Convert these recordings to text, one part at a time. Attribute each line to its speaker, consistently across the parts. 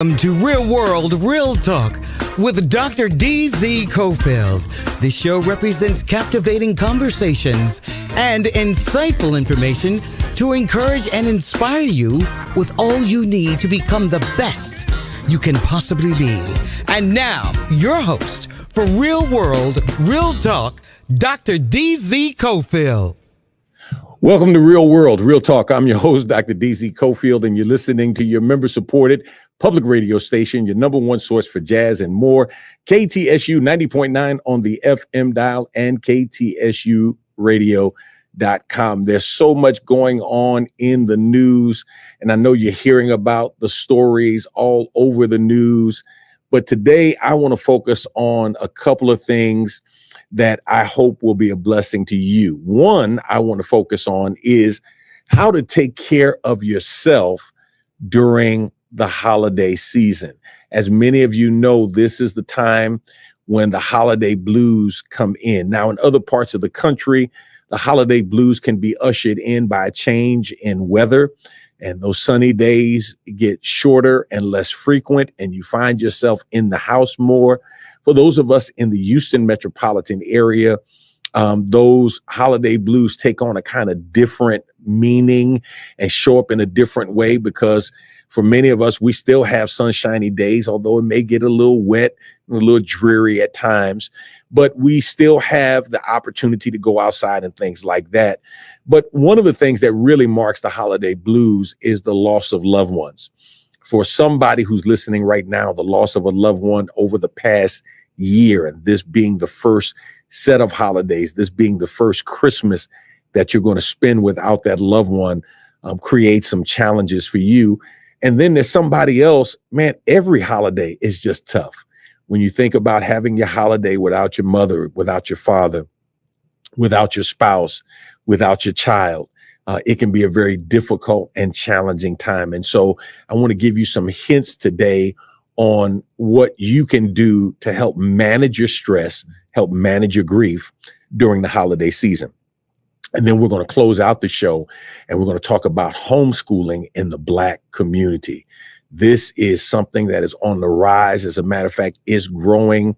Speaker 1: Welcome to Real World, Real Talk with Dr. D.Z. Cofield. The show represents captivating conversations and insightful information to encourage and inspire you with all you need to become the best you can possibly be. And now, your host for Real World, Real Talk, Dr. D.Z. Cofield.
Speaker 2: Welcome to Real World, Real Talk. I'm your host, Dr. D.Z. Cofield, and you're listening to your member-supported public radio station, your number one source for jazz and more, KTSU 90.9 on the FM dial and KTSUradio.com. There's so much going on in the news, and I know you're hearing about the stories all over the news, but today I want to focus on a couple of things that I hope will be a blessing to you. One I want to focus on is how to take care of yourself during the holiday season. As many of you know, this is the time when the holiday blues come in. Now, in other parts of the country, the holiday blues can be ushered in by a change in weather, and those sunny days get shorter and less frequent, and you find yourself in the house more. For those of us in the Houston metropolitan area, those holiday blues take on a kind of different meaning and show up in a different way, because for many of us, we still have sunshiny days, although it may get a little wet and a little dreary at times, but we still have the opportunity to go outside and things like that. But one of the things that really marks the holiday blues is the loss of loved ones. For somebody who's listening right now, the loss of a loved one over the past year, and this being the first set of holidays, this being the first Christmas that you're going to spend without that loved one, creates some challenges for you. And then there's somebody else, man, every holiday is just tough. When you think about having your holiday without your mother, without your father, without your spouse, without your child, it can be a very difficult and challenging time. And so I want to give you some hints today on what you can do to help manage your stress, help manage your grief during the holiday season. And then we're going to close out the show and we're going to talk about homeschooling in the Black community. This is something that is on the rise. As a matter of fact, is growing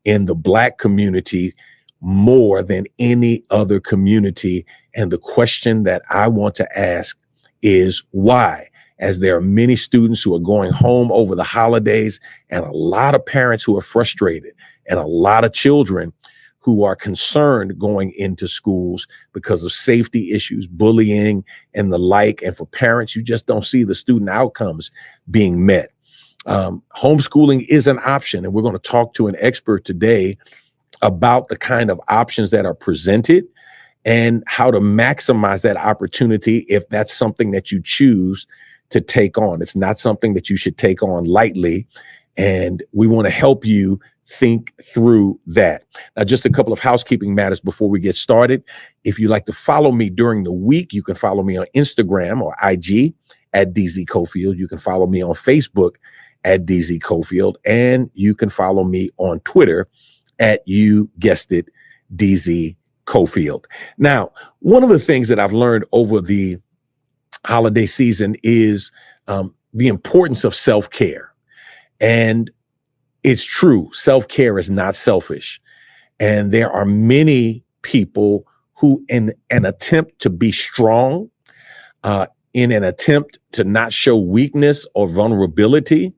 Speaker 2: in the Black community more than any other community. And the question that I want to ask is why? As there are many students who are going home over the holidays, and a lot of parents who are frustrated, and a lot of children who are concerned going into schools because of safety issues, bullying, and the like. And for parents, you just don't see the student outcomes being met. Homeschooling is an option, and we're going to talk to an expert today about the kind of options that are presented and how to maximize that opportunity if that's something that you choose to take on. It's not something that you should take on lightly, and we want to help you think through that. Now, just a couple of housekeeping matters before we get started. If you'd like to follow me during the week, you can follow me on Instagram or IG at DZ Cofield. You can follow me on Facebook at DZ Cofield, and you can follow me on Twitter at, you guessed it, DZ Cofield. Now, one of the things that I've learned over the holiday season is the importance of self-care. And it's true, self-care is not selfish. And there are many people who, in an attempt to be strong, in an attempt to not show weakness or vulnerability,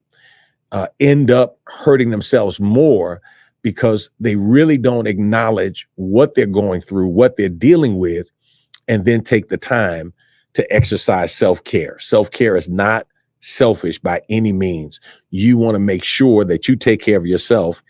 Speaker 2: end up hurting themselves more because they really don't acknowledge what they're going through, what they're dealing with, and then take the time to exercise self-care. Self-care is not selfish by any means. You want to make sure that you take care of yourself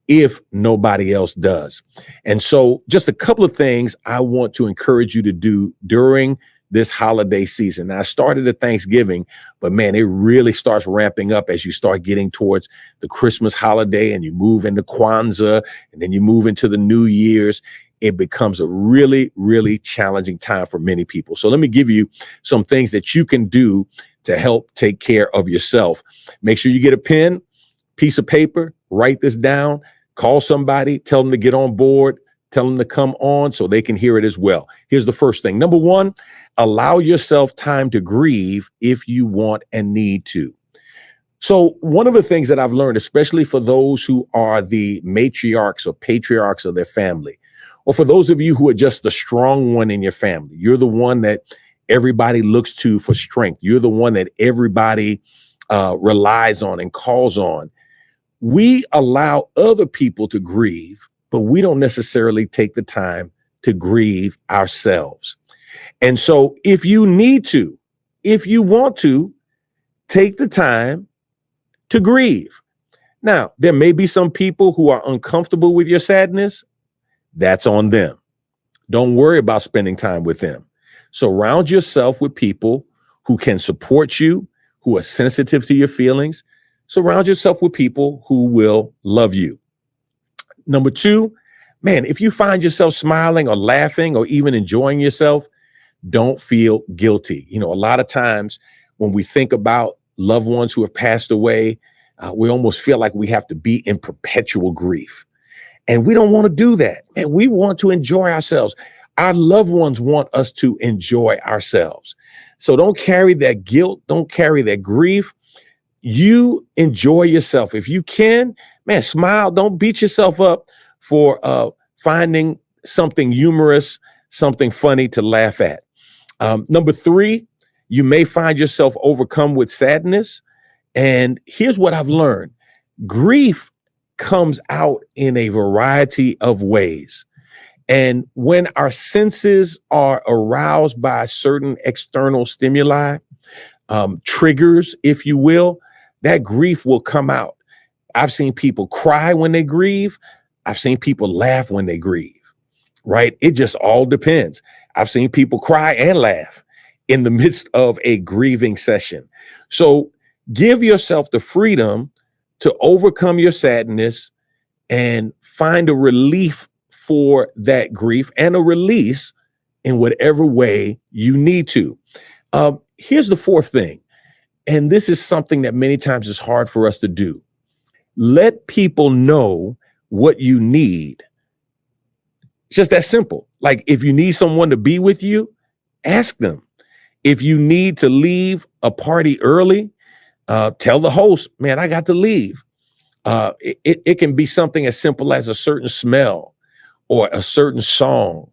Speaker 2: if nobody else does. And so just a couple of things I want to encourage you to do during this holiday season. Now, I started at Thanksgiving, but man, it really starts ramping up as you start getting towards the Christmas holiday and you move into Kwanzaa and then you move into the New Year's. It becomes a really, really challenging time for many people. So let me give you some things that you can do to help take care of yourself. Make sure you get a pen, piece of paper, write this down, call somebody, tell them to get on board, tell them to come on so they can hear it as well. Here's the first thing. Number one, allow yourself time to grieve if you want and need to. So one of the things that I've learned, especially for those who are the matriarchs or patriarchs of their family, or for those of you who are just the strong one in your family, you're the one that everybody looks to for strength. You're the one that everybody relies on and calls on. We allow other people to grieve, but we don't necessarily take the time to grieve ourselves. And so if you need to, if you want to, take the time to grieve. Now, there may be some people who are uncomfortable with your sadness. That's on them. Don't worry about spending time with them. Surround yourself with people who can support you, who are sensitive to your feelings. Surround yourself with people who will love you. Number two, man, if you find yourself smiling or laughing or even enjoying yourself, don't feel guilty. A lot of times when we think about loved ones who have passed away, we almost feel like we have to be in perpetual grief. And we don't want to do that. And we want to enjoy ourselves. Our loved ones want us to enjoy ourselves. So don't carry that guilt. Don't carry that grief. You enjoy yourself. If you can, man, smile. Don't beat yourself up for finding something humorous, something funny to laugh at. Number three, you may find yourself overcome with sadness. And here's what I've learned. Grief comes out in a variety of ways. And when our senses are aroused by certain external stimuli, triggers, if you will, that grief will come out. I've seen people cry when they grieve. I've seen people laugh when they grieve, right? It just all depends. I've seen people cry and laugh in the midst of a grieving session. So give yourself the freedom to overcome your sadness and find a relief for that grief and a release in whatever way you need to. Here's the fourth thing, and this is something that many times is hard for us to do. Let people know what you need. It's just that simple. Like if you need someone to be with you, ask them. If you need to leave a party early, tell the host, man, I got to leave. It can be something as simple as a certain smell or a certain song.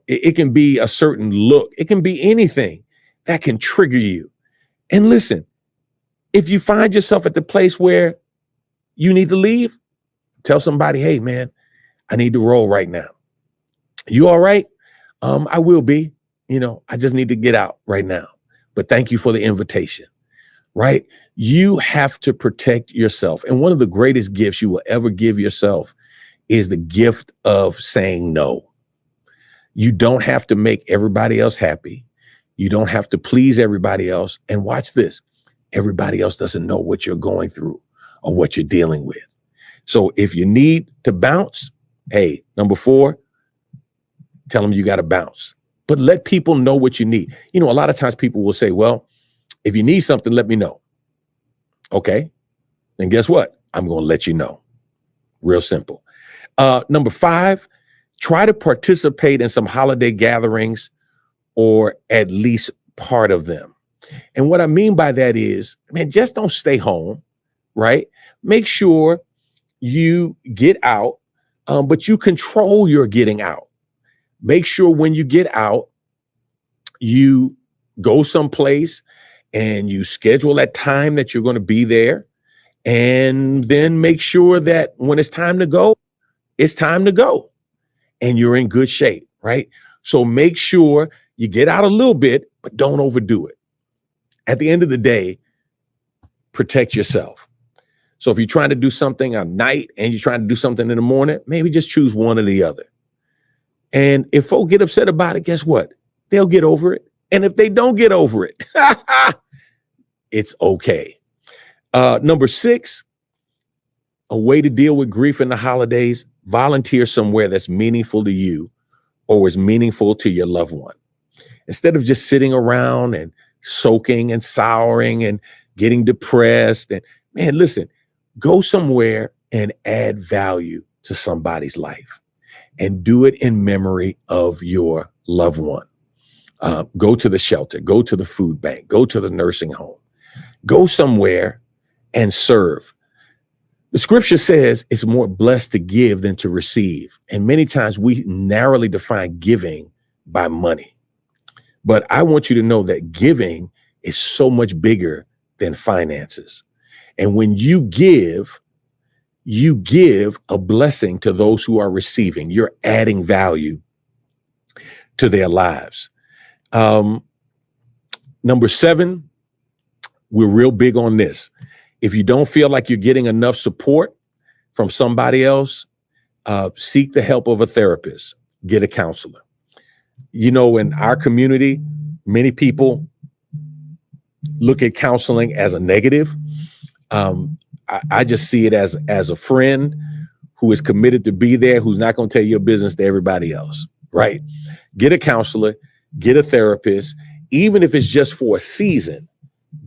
Speaker 2: It can be a certain look. It can be anything that can trigger you. And listen, if you find yourself at the place where you need to leave, tell somebody, hey, man, I need to roll right now. You all right? I will be. I just need to get out right now. But thank you for the invitation. Right? You have to protect yourself. And one of the greatest gifts you will ever give yourself is the gift of saying no. You don't have to make everybody else happy. You don't have to please everybody else. And watch this. Everybody else doesn't know what you're going through or what you're dealing with. So if you need to bounce, hey, number 4, tell them you got to bounce. But let people know what you need. A lot of times people will say, well, if you need something, let me know. Okay. And guess what? I'm going to let you know. Real simple. Number 5, try to participate in some holiday gatherings or at least part of them. And what I mean by that is, man, just don't stay home, right? Make sure you get out, but you control your getting out. Make sure when you get out, you go someplace and you schedule that time that you're going to be there. And then make sure that when it's time to go, it's time to go. And you're in good shape, right? So make sure you get out a little bit, but don't overdo it. At the end of the day, protect yourself. So if you're trying to do something at night and you're trying to do something in the morning, maybe just choose one or the other. And if folk get upset about it, guess what? They'll get over it. And if they don't get over it, it's okay. Number 6, a way to deal with grief in the holidays, volunteer somewhere that's meaningful to you or is meaningful to your loved one. Instead of just sitting around and soaking and souring and getting depressed. And man, listen, go somewhere and add value to somebody's life and do it in memory of your loved one. Go to the shelter, go to the food bank, go to the nursing home, go somewhere and serve. The scripture says it's more blessed to give than to receive. And many times we narrowly define giving by money. But I want you to know that giving is so much bigger than finances. And when you give a blessing to those who are receiving. You're adding value to their lives. Number 7, we're real big on this. If you don't feel like you're getting enough support from somebody else, seek the help of a therapist, get a counselor. You know, in our community, many people look at counseling as a negative. I just see it as a friend who is committed to be there, who's not going to tell your business to everybody else, right? Get a counselor, get a therapist, even if it's just for a season.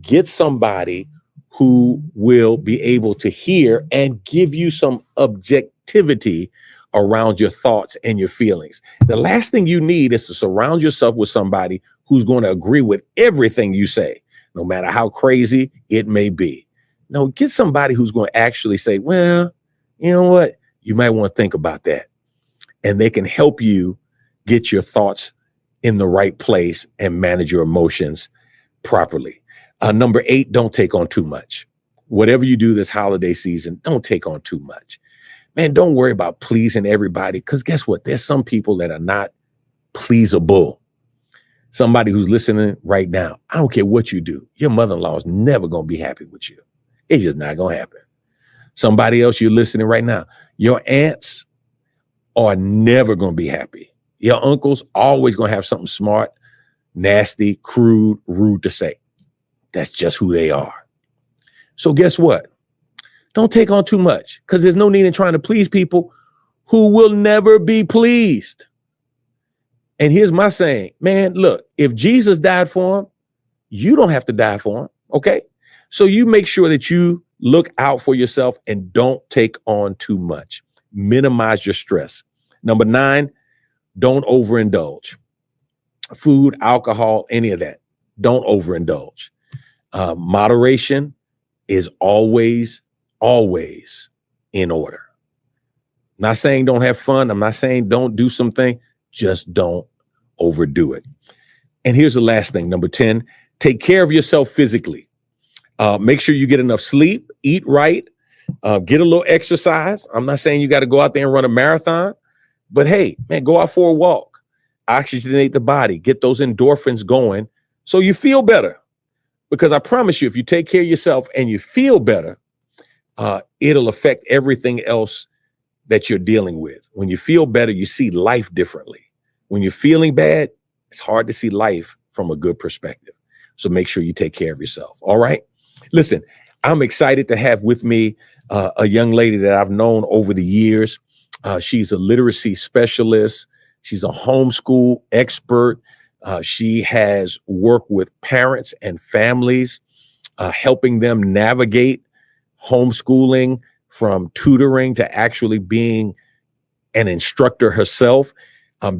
Speaker 2: Get somebody who will be able to hear and give you some objectivity around your thoughts and your feelings. The last thing you need is to surround yourself with somebody who's going to agree with everything you say, no matter how crazy it may be. No, get somebody who's going to actually say, well, you know what? You might want to think about that. And they can help you get your thoughts in the right place and manage your emotions properly. Number 8, don't take on too much. Whatever you do this holiday season, don't take on too much. Man, don't worry about pleasing everybody, because guess what? There's some people that are not pleasable. Somebody who's listening right now, I don't care what you do. Your mother-in-law is never going to be happy with you. It's just not going to happen. Somebody else, you're listening right now, your aunts are never going to be happy. Your uncle's always going to have something smart, nasty, crude, rude to say. That's just who they are. So guess what? Don't take on too much, because there's no need in trying to please people who will never be pleased. And here's my saying, man, look, if Jesus died for him, you don't have to die for him, okay? So you make sure that you look out for yourself and don't take on too much. Minimize your stress. Number 9, don't overindulge. Food, alcohol, any of that. Don't overindulge. Moderation is always in order. I'm not saying don't have fun. I'm not saying don't do something. Just don't overdo it. And here's the last thing. Number 10, take care of yourself physically. Make sure you get enough sleep, eat right, get a little exercise. I'm not saying you got to go out there and run a marathon, but hey, man, go out for a walk, oxygenate the body, get those endorphins going so you feel better. Because I promise you, if you take care of yourself and you feel better, it'll affect everything else that you're dealing with. When you feel better, you see life differently. When you're feeling bad, it's hard to see life from a good perspective. So make sure you take care of yourself. All right. Listen, I'm excited to have with me a young lady that I've known over the years. She's a literacy specialist. She's a homeschool expert. She has worked with parents and families, helping them navigate homeschooling, from tutoring to actually being an instructor herself.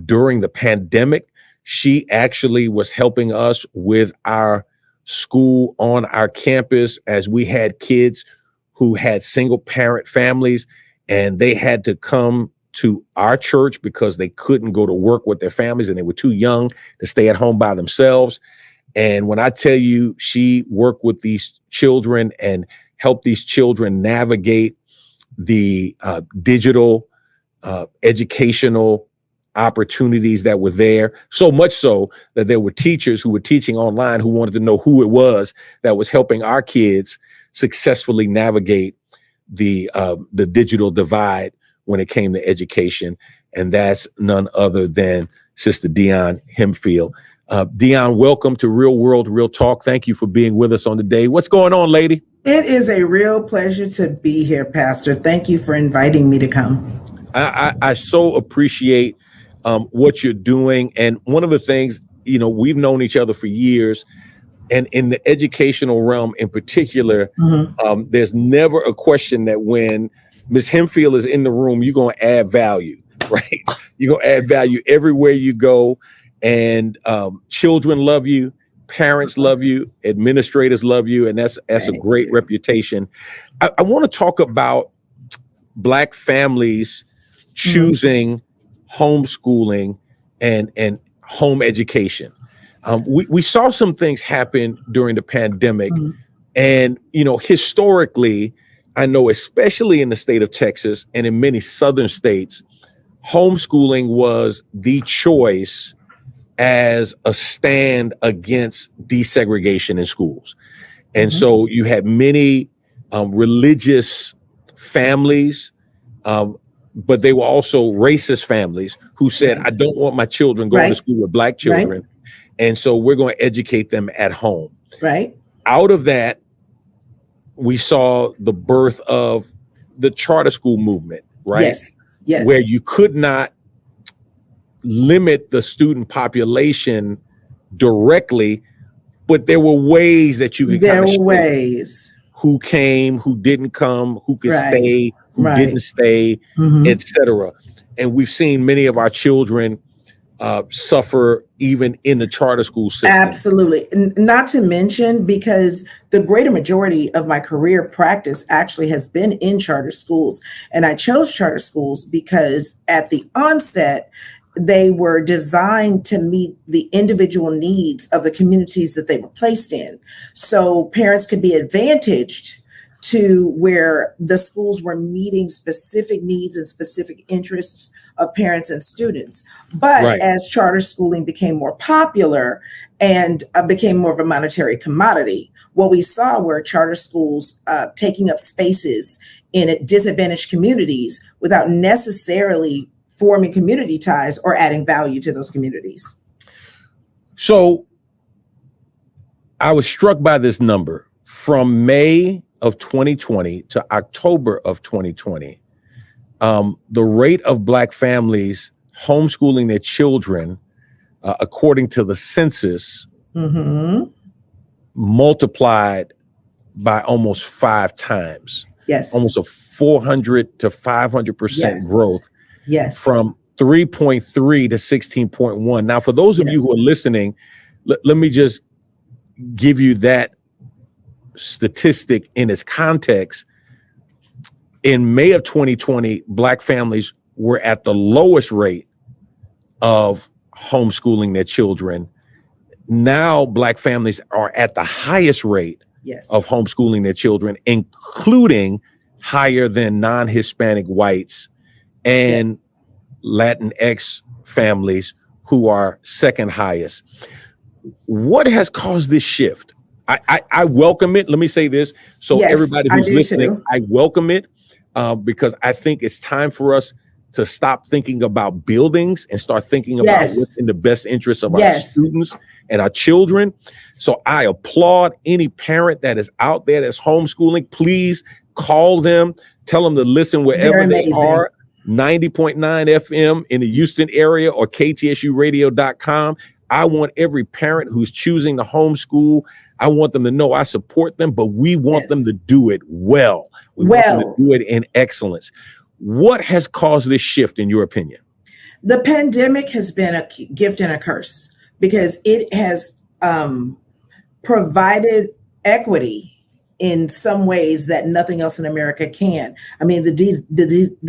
Speaker 2: During the pandemic, she actually was helping us with our school on our campus, as we had kids who had single parent families, and they had to come to our church because they couldn't go to work with their families and they were too young to stay at home by themselves. And when I tell you, she worked with these children and helped these children navigate the digital educational opportunities that were there, so much so that there were teachers who were teaching online who wanted to know who it was that was helping our kids successfully navigate the digital divide when it came to education. And that's none other than Sister Dion Hemphill. Dion, welcome to Real World, Real Talk. Thank you for being with us on the day. What's going on, lady?
Speaker 3: It is a real pleasure to be here, Pastor. Thank you for inviting me to come.
Speaker 2: I so appreciate what you're doing. And one of the things, you know, we've known each other for years, and in the educational realm in particular, there's never a question that when Ms. Hemphill is in the room, you're going to add value, right? You're going to add value everywhere you go. And children love you, Parents love you, administrators love you, and that's a great reputation. I want to talk about Black families choosing homeschooling and home education. We saw some things happen during the pandemic, and historically, I know especially in the state of Texas and in many southern states, homeschooling was the choice as a stand against desegregation in schools. And so you had many religious families, but they were also racist families who said, I don't want my children going to school with Black children. And so we're going to educate them at home. Out of that, we saw the birth of the charter school movement, where you could not limit the student population directly, but there were ways that you could who came, who didn't come, who could stay, who didn't stay, etc. And we've seen many of our children suffer even in the charter school system.
Speaker 3: Absolutely. Not to mention, because the greater majority of my career practice actually has been in charter schools. And I chose charter schools because at the onset, they were designed to meet the individual needs of the communities that they were placed in. So parents could be advantaged to where the schools were meeting specific needs and specific interests of parents and students. But as charter schooling became more popular and became more of a monetary commodity, what we saw were charter schools taking up spaces in disadvantaged communities without necessarily forming community ties or adding value to those communities. So
Speaker 2: I was struck by this number. From May of 2020 to October of 2020, the rate of Black families homeschooling their children, according to the census, multiplied by almost 5 times. Almost a 400 to 500% growth. From 3.3 to 16.1. Now, for those of you who are listening, let me just give you that statistic in its context. In May of 2020, Black families were at the lowest rate of homeschooling their children. Now, Black families are at the highest rate of homeschooling their children, including higher than non-Hispanic whites and Latinx families, who are second highest. What has caused this shift? I welcome it. Let me say this. So everybody who's listening, I welcome it because I think it's time for us to stop thinking about buildings and start thinking about what's in the best interest of our students and our children. So I applaud any parent that is out there that's homeschooling. Please call them, tell them to listen wherever they are. 90.9 FM in the Houston area or ktsuradio.com. I want every parent who's choosing to homeschool, I want them to know I support them, but we want them to do it well. We want them to do it in excellence. What has caused this shift, in your opinion?
Speaker 3: The pandemic has been a gift and a curse because it has provided equity in some ways that nothing else in America can. I mean, the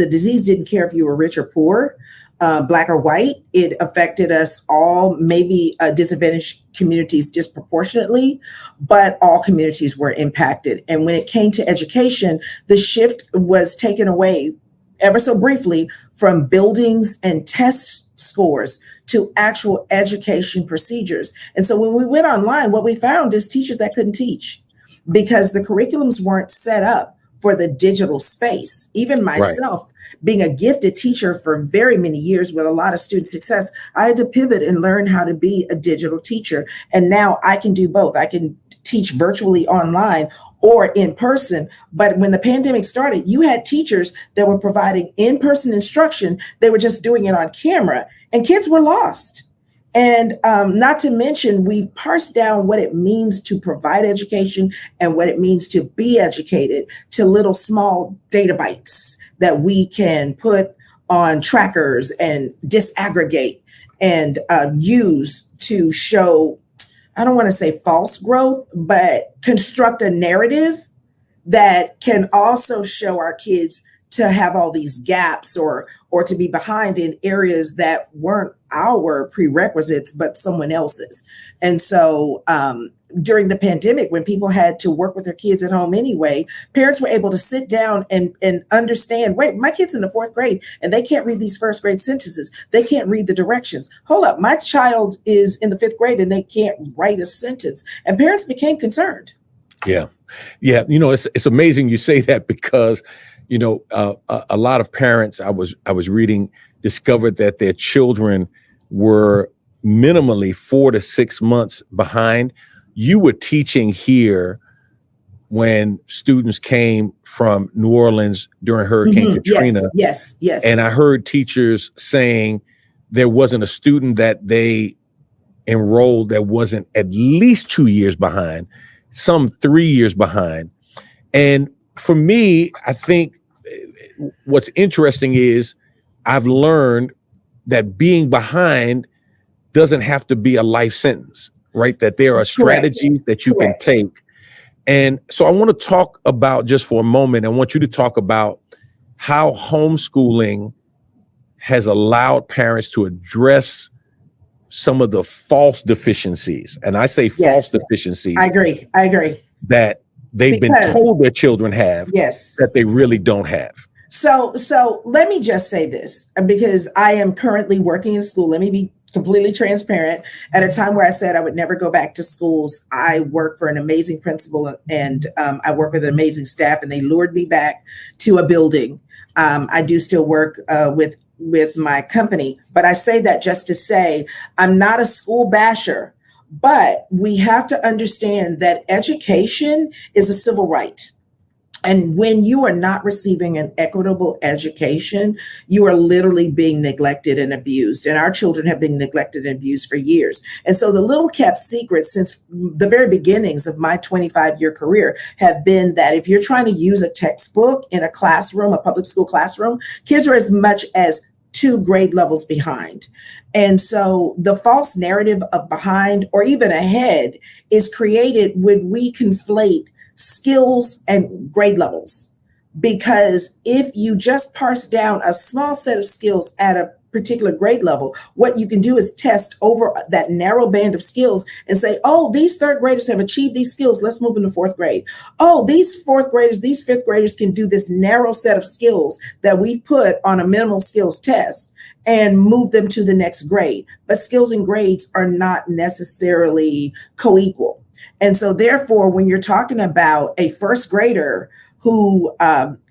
Speaker 3: disease didn't care if you were rich or poor, Black or white. It affected us all, maybe disadvantaged communities disproportionately, but all communities were impacted. And when it came to education, the shift was taken away ever so briefly from buildings and test scores to actual education procedures. And so when we went online, what we found is teachers that couldn't teach, because the curriculums weren't set up for the digital space. Even myself, being a gifted teacher for very many years with a lot of student success, I had to pivot and learn how to be a digital teacher. And now I can do both. I can teach virtually online or in person. But when the pandemic started, you had teachers that were providing in-person instruction. They were just doing it on camera, and kids were lost. And not to mention, we've parsed down what it means to provide education and what it means to be educated to little small data bites that we can put on trackers and disaggregate and use to show I don't want to say false growth, but construct a narrative that can also show our kids to have all these gaps or to be behind in areas that weren't our prerequisites but someone else's. And so during the pandemic, when people had to work with their kids at home anyway, parents were able to sit down and understand, wait, my kid's in the 4th grade and they can't read these 1st grade sentences. They can't read the directions. Hold up, my child is in the 5th grade and they can't write a sentence. And parents became concerned.
Speaker 2: Yeah. Yeah. It's amazing you say that because, a lot of parents I was reading discovered that their children were minimally 4 to 6 months behind. You were teaching here when students came from New Orleans during Hurricane Katrina.
Speaker 3: Yes.
Speaker 2: And I heard teachers saying there wasn't a student that they enrolled that wasn't at least 2 years behind, some 3 years behind. And for me, I think what's interesting is I've learned that being behind doesn't have to be a life sentence, right? That there are strategies that you can take. And so I want to talk about, just for a moment, I want you to talk about how homeschooling has allowed parents to address some of the false deficiencies. And I say false deficiencies.
Speaker 3: I agree.
Speaker 2: That they've been told their children have, that they really don't have.
Speaker 3: So let me just say this, because I am currently working in school. Let me be completely transparent. At a time where I said I would never go back to schools, I work for an amazing principal and I work with an amazing staff, and they lured me back to a building. I do still work with my company, but I say that just to say I'm not a school basher, but we have to understand that education is a civil right. And when you are not receiving an equitable education, you are literally being neglected and abused. And our children have been neglected and abused for years. And so the little kept secret since the very beginnings of my 25-year career have been that if you're trying to use a textbook in a classroom, a public school classroom, kids are as much as 2 grade levels behind. And so the false narrative of behind or even ahead is created when we conflate skills and grade levels. Because if you just parse down a small set of skills at a particular grade level, what you can do is test over that narrow band of skills and say, oh, these 3rd graders have achieved these skills. Let's move into 4th grade. Oh, these 4th graders, these 5th graders can do this narrow set of skills that we've put on a minimal skills test and move them to the next grade. But skills and grades are not necessarily co-equal. And so therefore, when you're talking about a 1st grader who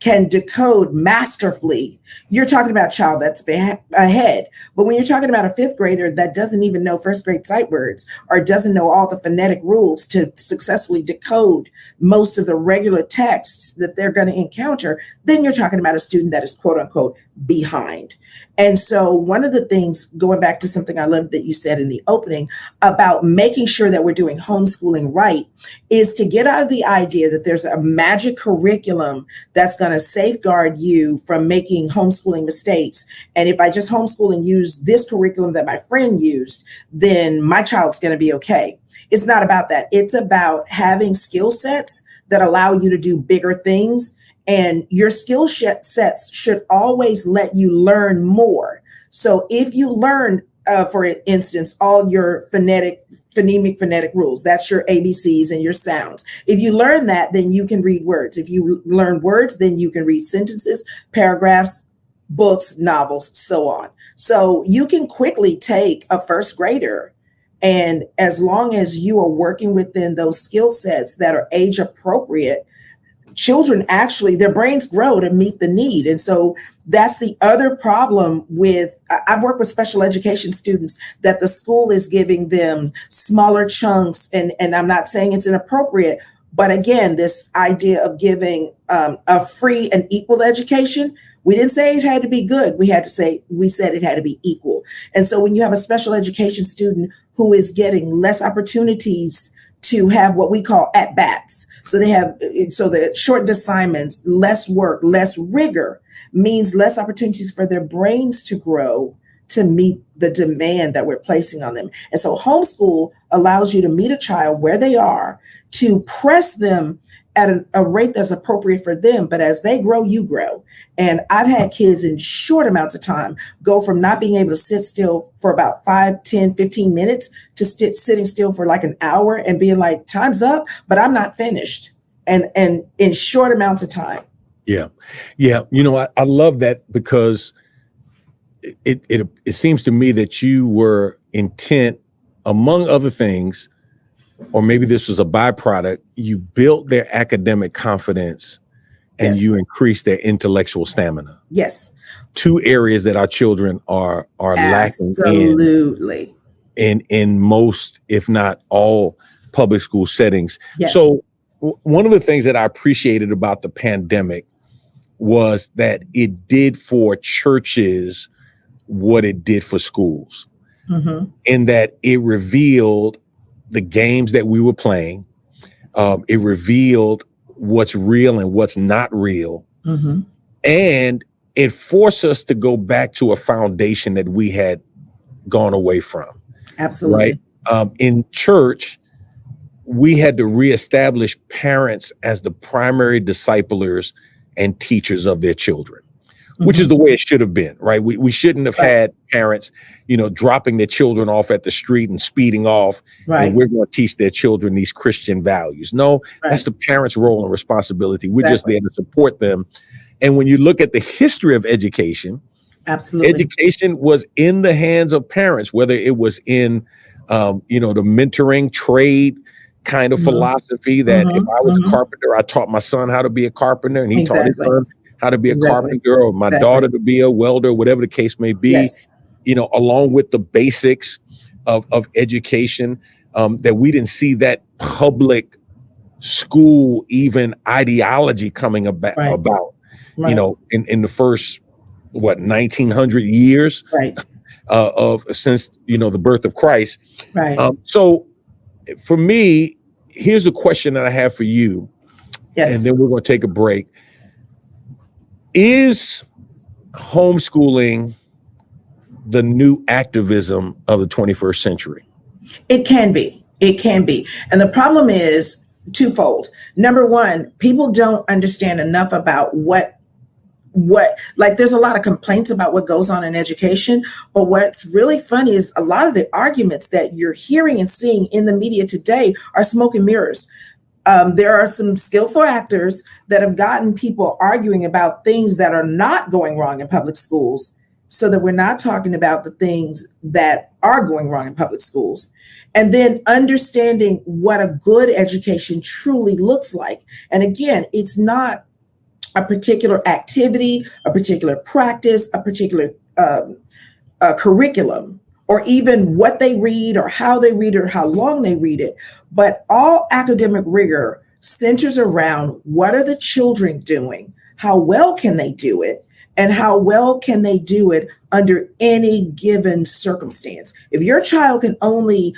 Speaker 3: can decode masterfully, you're talking about a child that's ahead. But when you're talking about a 5th grader that doesn't even know 1st grade sight words or doesn't know all the phonetic rules to successfully decode most of the regular texts that they're going to encounter, then you're talking about a student that is quote unquote behind. And so one of the things, going back to something I love that you said in the opening about making sure that we're doing homeschooling right, is to get out of the idea that there's a magic curriculum that's going to safeguard you from making homeschooling mistakes. And if I just homeschool and use this curriculum that my friend used, then my child's going to be okay. It's not about that. It's about having skill sets that allow you to do bigger things. And your skill sets should always let you learn more. So if you learn, for instance, all your phonemic rules, that's your ABCs and your sounds. If you learn that, then you can read words. If you learn words, then you can read sentences, paragraphs, books, novels, so on. So you can quickly take a 1st grader, and as long as you are working within those skill sets that are age appropriate, children actually, their brains grow to meet the need. And so that's the other problem with, I've worked with special education students that the school is giving them smaller chunks. And I'm not saying it's inappropriate, but again, this idea of giving a free and equal education, we didn't say it had to be good. We said it had to be equal. And so when you have a special education student who is getting less opportunities to have what we call at-bats. So the shortened assignments, less work, less rigor means less opportunities for their brains to grow to meet the demand that we're placing on them. And so homeschool allows you to meet a child where they are, to press them at a rate that's appropriate for them. But as they grow, you grow. And I've had kids in short amounts of time go from not being able to sit still for about 5, 10, 15 minutes to sitting still for like an hour and being like, time's up, but I'm not finished. And in short amounts of time.
Speaker 2: Yeah. Yeah. I love that, because it seems to me that you were intent, among other things, or maybe this was a byproduct, you built their academic confidence and
Speaker 3: Yes.
Speaker 2: you increased their intellectual stamina.
Speaker 3: Yes.
Speaker 2: Two areas that our children are lacking
Speaker 3: Absolutely.
Speaker 2: in most, if not all, public school settings.
Speaker 3: Yes.
Speaker 2: So one of the things that I appreciated about the pandemic was that it did for churches what it did for schools, in that it revealed the games that we were playing. It revealed what's real and what's not real. And it forced us to go back to a foundation that we had gone away from.
Speaker 3: Absolutely.
Speaker 2: Right? In church, we had to reestablish parents as the primary disciplers and teachers of their children, which is the way it should have been, right? We shouldn't have had parents, dropping their children off at the street and speeding off.
Speaker 3: Right.
Speaker 2: And we're going to teach their children these Christian values. No, that's the parents' role and responsibility. We're just there to support them. And when you look at the history of education,
Speaker 3: absolutely,
Speaker 2: education was in the hands of parents, whether it was in, the mentoring trade kind of philosophy that if I was a carpenter, I taught my son how to be a carpenter, and he taught his son how to be a carpenter, or my daughter to be a welder, whatever the case may be, along with the basics of education, that we didn't see that public school, even ideology coming about, in the first, 1900 years since, the birth of Christ.
Speaker 3: Right.
Speaker 2: So for me, here's a question that I have for you.
Speaker 3: Yes.
Speaker 2: And then we're going to take a break. Is homeschooling the new activism of the 21st century?
Speaker 3: It can be. It can be. And the problem is twofold. Number one, people don't understand enough about what there's a lot of complaints about what goes on in education, but what's really funny is a lot of the arguments that you're hearing and seeing in the media today are smoke and mirrors. There are some skillful actors that have gotten people arguing about things that are not going wrong in public schools, so that we're not talking about the things that are going wrong in public schools. And then understanding what a good education truly looks like. And again, it's not a particular activity, a particular practice, a particular curriculum, or even what they read or how they read it or how long they read it. But all academic rigor centers around what are the children doing? How well can they do it? And how well can they do it under any given circumstance? If your child can only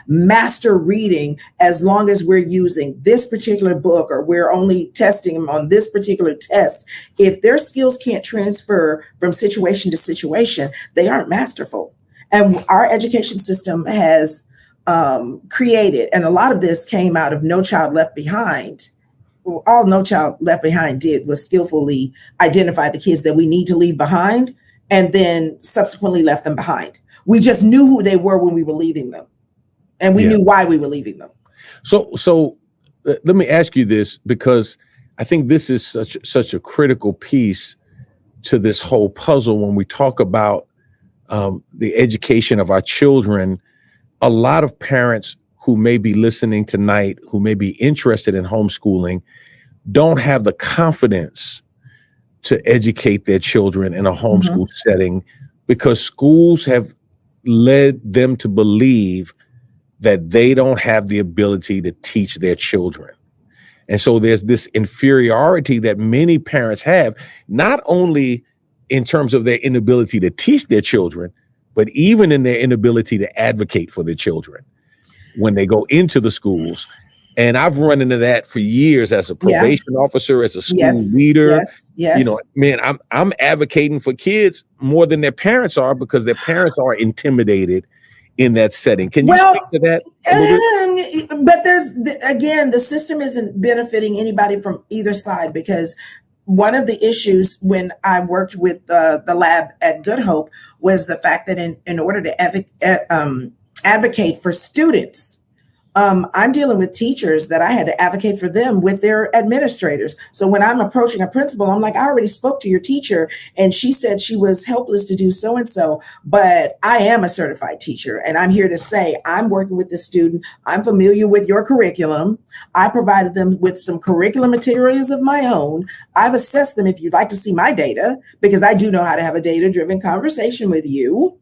Speaker 3: master reading as long as we're using this particular book, or we're only testing them on this particular test, if their skills can't transfer from situation to situation, they aren't masterful. And our education system has created, and a lot of this came out of No Child Left Behind. All No Child Left Behind did was skillfully identify the kids that we need to leave behind, and then subsequently left them behind. We just knew who they were when we were leaving them, and we knew why we were leaving them.
Speaker 2: So let me ask you this, because I think this is such a critical piece to this whole puzzle when we talk about the education of our children. A lot of parents who may be listening tonight, who may be interested in homeschooling, don't have the confidence to educate their children in a homeschool setting, because schools have led them to believe that they don't have the ability to teach their children. And so there's this inferiority that many parents have, not only in terms of their inability to teach their children, but even in their inability to advocate for their children when they go into the schools. And I've run into that for years as a probation officer, as a school leader. You know, man, I'm advocating for kids more than their parents are, because their parents are intimidated in that setting. Can you speak to that a little bit?
Speaker 3: But the system isn't benefiting anybody from either side, because one of the issues when I worked with the lab at Good Hope was the fact that in order to advocate for students, I'm dealing with teachers that I had to advocate for them with their administrators. So when I'm approaching a principal, I'm like, I already spoke to your teacher and she said she was helpless to do so-and-so, but I am a certified teacher. And I'm here to say, I'm working with the student. I'm familiar with your curriculum. I provided them with some curriculum materials of my own. I've assessed them if you'd like to see my data, because I do know how to have a data-driven conversation with you.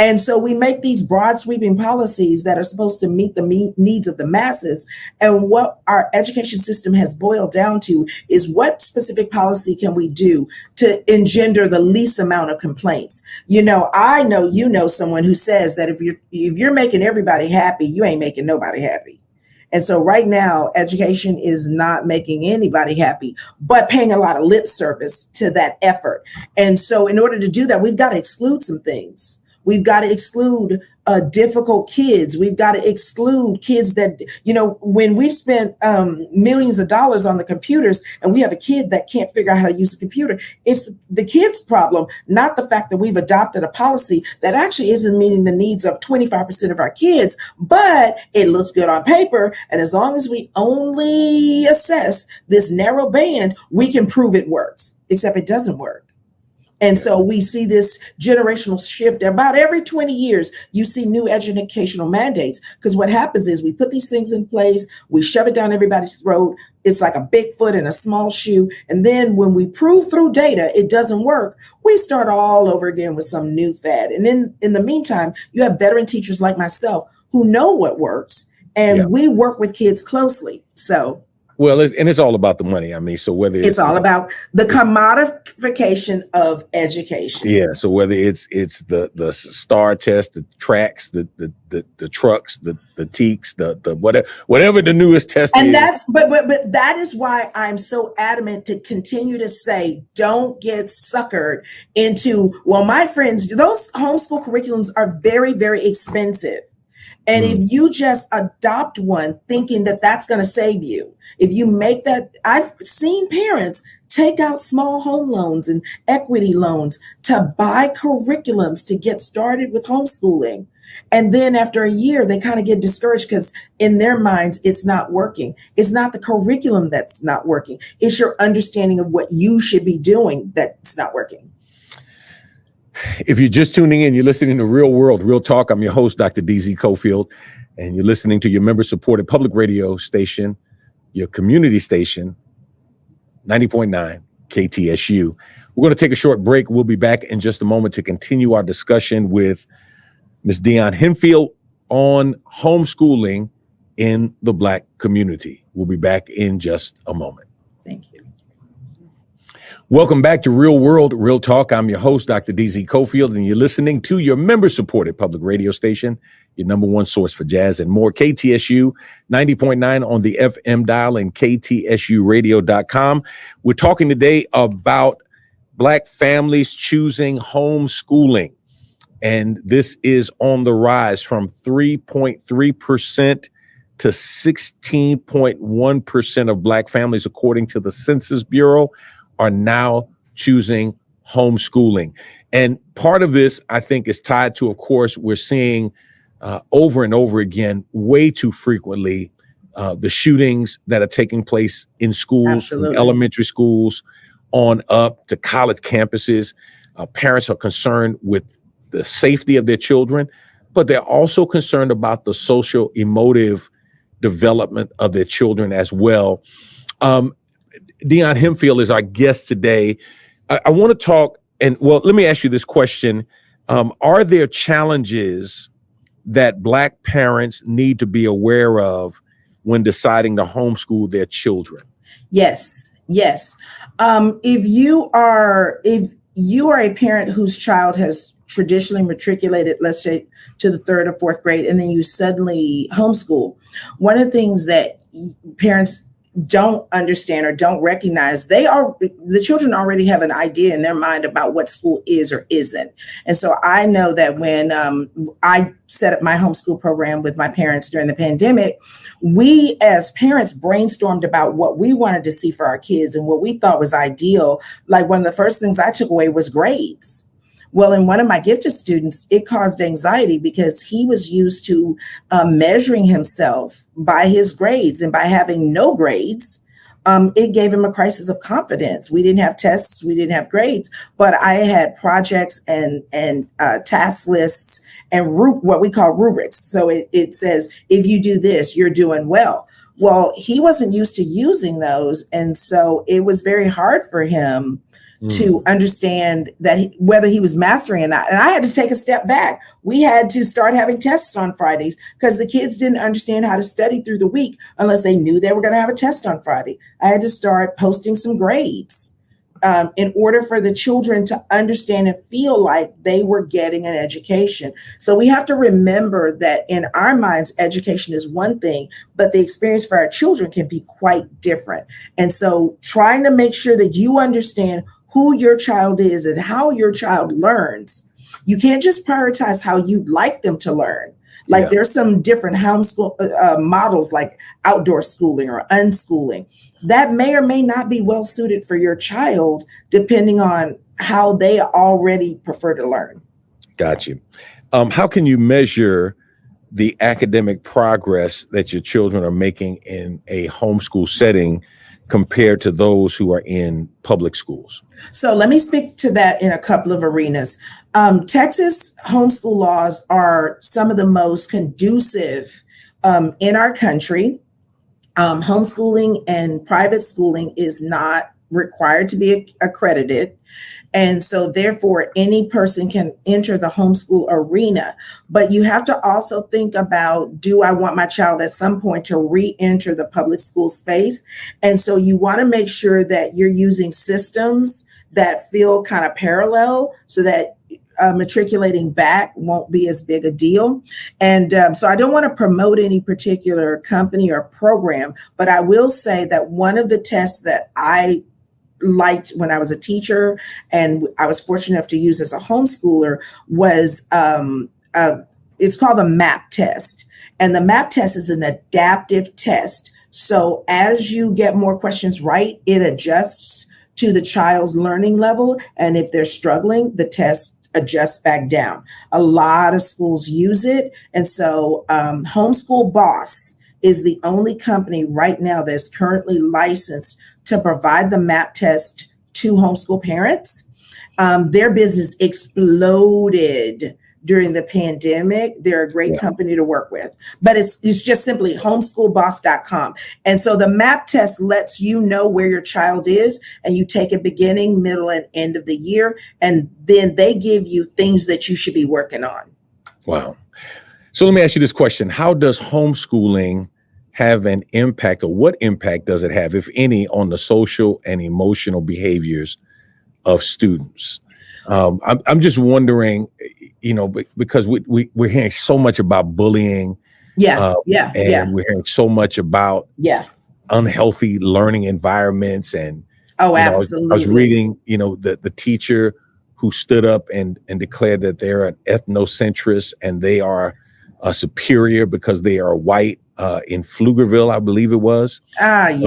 Speaker 3: And so we make these broad sweeping policies that are supposed to meet the needs of the masses. And what our education system has boiled down to is, what specific policy can we do to engender the least amount of complaints? You know, I know you know someone who says that if you're making everybody happy, you ain't making nobody happy. And so right now, education is not making anybody happy, but paying a lot of lip service to that effort. And so in order to do that, we've got to exclude some things. We've got to exclude difficult kids. We've got to exclude kids that, you know, when we've spent millions of dollars on the computers and we have a kid that can't figure out how to use the computer, it's the kid's problem, not the fact that we've adopted a policy that actually isn't meeting the needs of 25% of our kids, but it looks good on paper. And as long as we only assess this narrow band, we can prove it works, except it doesn't work. And so we see this generational shift. About every 20 years, you see new educational mandates, because what happens is we put these things in place, we shove it down everybody's throat. It's like a big foot in a small shoe. And then when we prove through data it doesn't work, we start all over again with some new fad. And then in the meantime, you have veteran teachers like myself who know what works, and we work with kids closely. So.
Speaker 2: Well, it's all about the money. I mean, so whether
Speaker 3: it's all about the commodification of education.
Speaker 2: Yeah. So whether it's the STAR test, the tracks, the trucks, the TEKS, the whatever the newest test is.
Speaker 3: And but that is why I'm so adamant to continue to say, don't get suckered into, well, my friends, those homeschool curriculums are very, very expensive. And if you just adopt one thinking that that's going to save you, if you make that, I've seen parents take out small home loans and equity loans to buy curriculums to get started with homeschooling. And then after a year, they kind of get discouraged because in their minds, it's not working. It's not the curriculum that's not working. It's your understanding of what you should be doing that's not working.
Speaker 2: If you're just tuning in, you're listening to Real World, Real Talk. I'm your host, Dr. DZ Cofield, and you're listening to your member-supported public radio station, your community station, 90.9 KTSU. We're going to take a short break. We'll be back in just a moment to continue our discussion with Ms. Dion Hemphill on homeschooling in the Black community. We'll be back in just a moment.
Speaker 3: Thank you.
Speaker 2: Welcome back to Real World, Real Talk. I'm your host, Dr. DZ Cofield, and you're listening to your member-supported public radio station, your number one source for jazz and more, KTSU 90.9 on the FM dial and ktsuradio.com. We're talking today about Black families choosing homeschooling, and this is on the rise from 3.3% to 16.1% of Black families, according to the Census Bureau, are now choosing homeschooling. And part of this, I think, is tied to, of course, we're seeing over and over again, way too frequently, the shootings that are taking place in schools, from elementary schools on up to college campuses. Parents are concerned with the safety of their children, but they're also concerned about the social emotive development of their children as well. Dion Hemphill is our guest today. I want to talk, let me ask you this question. Are there challenges that Black parents need to be aware of when deciding to homeschool their children?
Speaker 3: Yes. If you are a parent whose child has traditionally matriculated, let's say, to the 3rd or 4th grade, and then you suddenly homeschool, one of the things that parents don't understand or don't recognize, the children already have an idea in their mind about what school is or isn't. And so I know that when I set up my homeschool program with my parents during the pandemic, we as parents brainstormed about what we wanted to see for our kids and what we thought was ideal. Like one of the first things I took away was grades. Well, in one of my gifted students, it caused anxiety because he was used to measuring himself by his grades, and by having no grades, it gave him a crisis of confidence. We didn't have tests, we didn't have grades, but I had projects and task lists and what we call rubrics. So it says, if you do this, you're doing well. Well, he wasn't used to using those, and so it was very hard for him to understand that whether he was mastering or not. And I had to take a step back. We had to start having tests on Fridays because the kids didn't understand how to study through the week unless they knew they were going to have a test on Friday. I had to start posting some grades in order for the children to understand and feel like they were getting an education. So we have to remember that in our minds, education is one thing, but the experience for our children can be quite different. And so trying to make sure that you understand who your child is and how your child learns. You can't just prioritize how you'd like them to learn. Like there's some different homeschool models like outdoor schooling or unschooling that may or may not be well suited for your child, depending on how they already prefer to learn.
Speaker 2: Got you. How can you measure the academic progress that your children are making in a homeschool setting compared to those who are in public schools?
Speaker 3: So let me speak to that in a couple of arenas. Texas homeschool laws are some of the most conducive in our country. Homeschooling and private schooling is not required to be accredited. And so therefore, any person can enter the homeschool arena. But you have to also think about, do I want my child at some point to re-enter the public school space? And so you want to make sure that you're using systems that feel kind of parallel so that matriculating back won't be as big a deal. And so I don't want to promote any particular company or program, but I will say that one of the tests that I liked when I was a teacher and I was fortunate enough to use as a homeschooler was it's called the MAP test. And the MAP test is an adaptive test. So as you get more questions right, it adjusts to the child's learning level. And if they're struggling, the test adjusts back down. A lot of schools use it. And so Homeschool Boss is the only company right now that's currently licensed to provide the MAP test to homeschool parents. Their business exploded during the pandemic. They're a great company to work with, but it's just simply homeschoolboss.com. And so the MAP test lets you know where your child is, and you take it beginning, middle, and end of the year. And then they give you things that you should be working on.
Speaker 2: Wow. So let me ask you this question. How does homeschooling have an impact, or what impact does it have, if any, on the social and emotional behaviors of students? I'm just wondering, because we're hearing so much about bullying. And we're hearing so much about unhealthy learning environments. And
Speaker 3: absolutely.
Speaker 2: I was reading, the teacher who stood up and declared that they're an ethnocentrist and they are superior because they are white in Pflugerville, I believe it was. And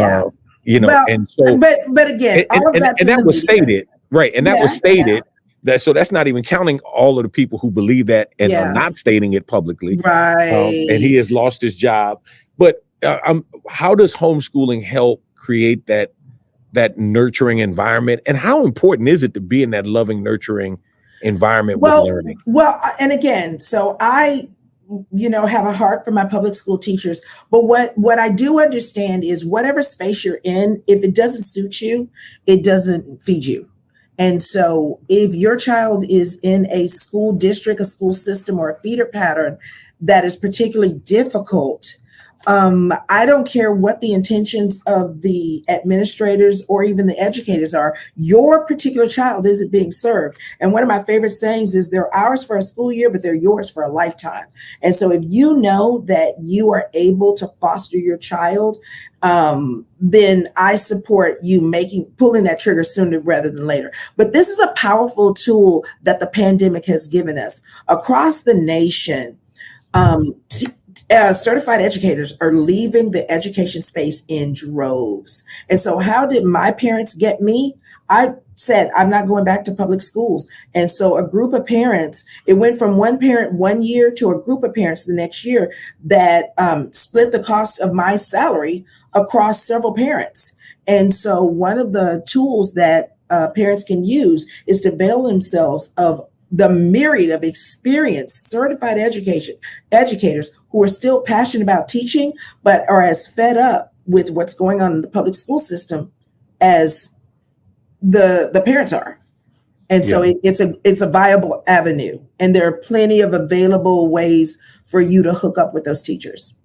Speaker 2: so,
Speaker 3: but again, all of that,
Speaker 2: and that was stated, right? And that was stated. So that's not even counting all of the people who believe that and are not stating it publicly.
Speaker 3: Right.
Speaker 2: And he has lost his job. But how does homeschooling help create that nurturing environment? And how important is it to be in that loving, nurturing environment with learning?
Speaker 3: Well, and again, so I have a heart for my public school teachers, but what I do understand is whatever space you're in, if it doesn't suit you, it doesn't feed you. And so if your child is in a school district, a school system, or a feeder pattern that is particularly difficult, I don't care what the intentions of the administrators or even the educators are. Your particular child isn't being served. And one of my favorite sayings is they're ours for a school year, but they're yours for a lifetime. And so if you know that you are able to foster your child, then I support you pulling that trigger sooner rather than later. But this is a powerful tool that the pandemic has given us across the nation. Certified educators are leaving the education space in droves. And so how did my parents get me? I said, I'm not going back to public schools. And so a group of parents, it went from one parent one year to a group of parents the next year that split the cost of my salary across several parents. And so one of the tools that parents can use is to avail themselves of the myriad of experienced certified educators who are still passionate about teaching, but are as fed up with what's going on in the public school system as the parents are. And so it's a viable avenue. And there are plenty of available ways for you to hook up with those teachers.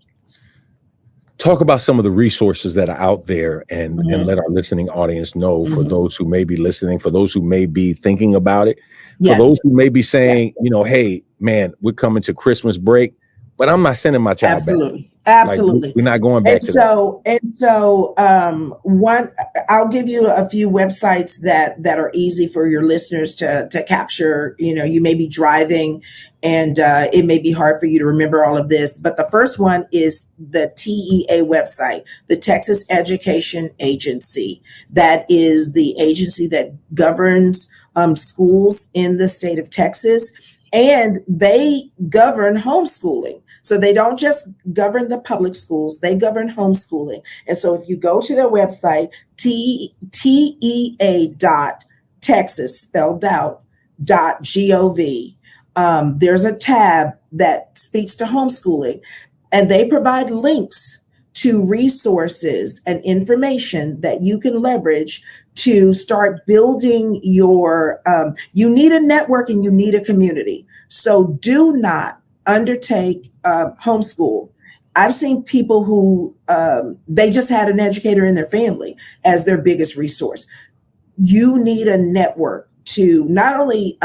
Speaker 2: Talk about some of the resources that are out there and let our listening audience know, for those who may be listening, for those who may be thinking about it, for those who may be saying, hey, man, we're coming to Christmas break, but I'm not sending my child back.
Speaker 3: Absolutely.
Speaker 2: We're not going back to
Speaker 3: that. One, I'll give you a few websites that are easy for your listeners to capture. You may be driving and it may be hard for you to remember all of this, but the first one is the TEA website, the Texas Education Agency. That is the agency that governs schools in the state of Texas, and they govern homeschooling. So they don't just govern the public schools, they govern homeschooling. And so if you go to their website, TEA.Texas, spelled out, .gov, there's a tab that speaks to homeschooling, and they provide links to resources and information that you can leverage to start building your, you need a network and you need a community. So do not undertake homeschool. I've seen people who they just had an educator in their family as their biggest resource. You need a network to not only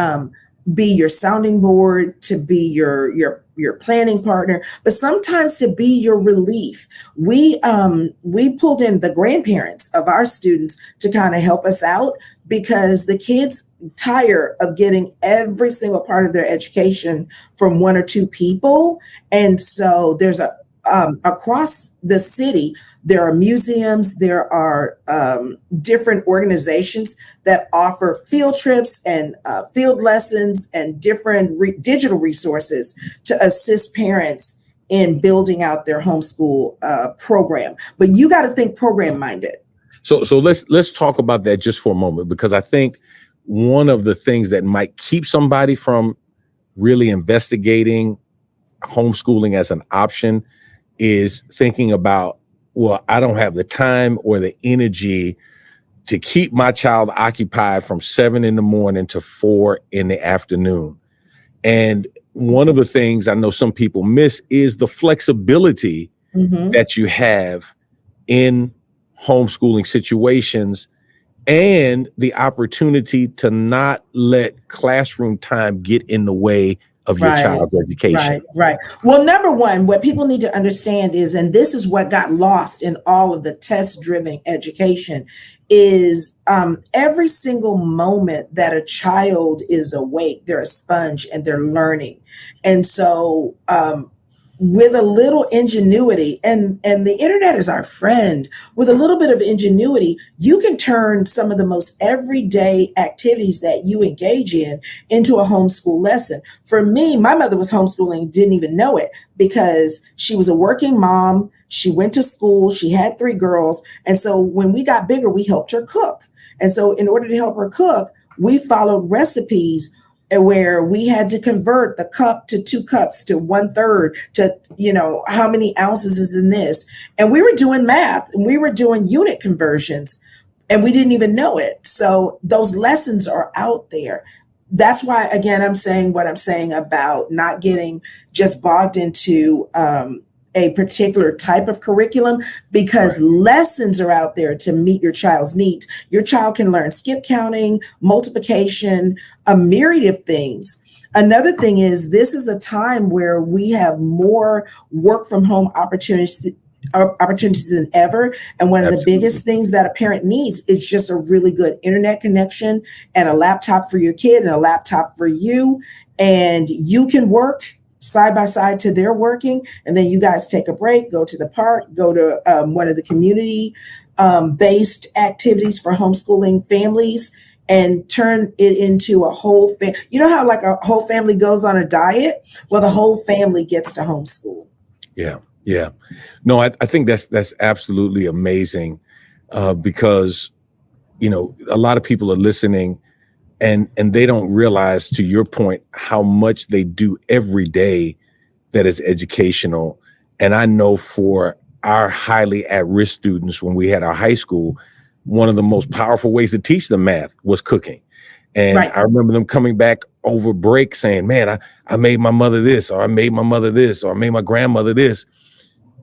Speaker 3: be your sounding board, to be your planning partner, but sometimes to be your relief. We pulled in the grandparents of our students to kind of help us out, because the kids tire of getting every single part of their education from one or two people. And so there's across the city, there are museums, there are different organizations that offer field trips and field lessons and different digital resources to assist parents in building out their homeschool program. But you got to think program minded.
Speaker 2: So let's talk about that just for a moment, because I think one of the things that might keep somebody from really investigating homeschooling as an option is thinking about, well, I don't have the time or the energy to keep my child occupied from 7 a.m. to 4 p.m. And one of the things I know some people miss is the flexibility that you have in homeschooling situations, and the opportunity to not let classroom time get in the way of your child's education.
Speaker 3: Right. Well, number one, what people need to understand is, and this is what got lost in all of the test-driven education, is every single moment that a child is awake, they're a sponge and they're learning. And so with a little ingenuity, and the internet is our friend, with a little bit of ingenuity, you can turn some of the most everyday activities that you engage in into a homeschool lesson. For me, my mother was homeschooling, didn't even know it, because she was a working mom. She went to school. She had 3 girls. And so when we got bigger, we helped her cook. And so in order to help her cook, we followed recipes where we had to convert the cup to 2 cups to 1/3 to, how many ounces is in this. And we were doing math and we were doing unit conversions, and we didn't even know it. So those lessons are out there. That's why, again, I'm saying what I'm saying about not getting just bogged into a particular type of curriculum because lessons are out there to meet your child's needs. Your child can learn skip counting, multiplication, a myriad of things. Another thing is this is a time where we have more work from home opportunities than ever. And one of the biggest things that a parent needs is just a really good internet connection and a laptop for your kid and a laptop for you. And you can work side by side to their working. And then you guys take a break, go to the park, go to one of the community based activities for homeschooling families and turn it into a whole family. You know how like a whole family goes on a diet? Well, the whole family gets to homeschool.
Speaker 2: Yeah. Yeah. No, I think that's absolutely amazing because, you know, a lot of people are listening and they don't realize, to your point, how much they do every day that is educational. And I know for our highly at-risk students, when we had our high school, one of the most powerful ways to teach them math was cooking. And I remember them coming back over break saying, man, I made my mother this, or I made my mother this, or I made my grandmother this.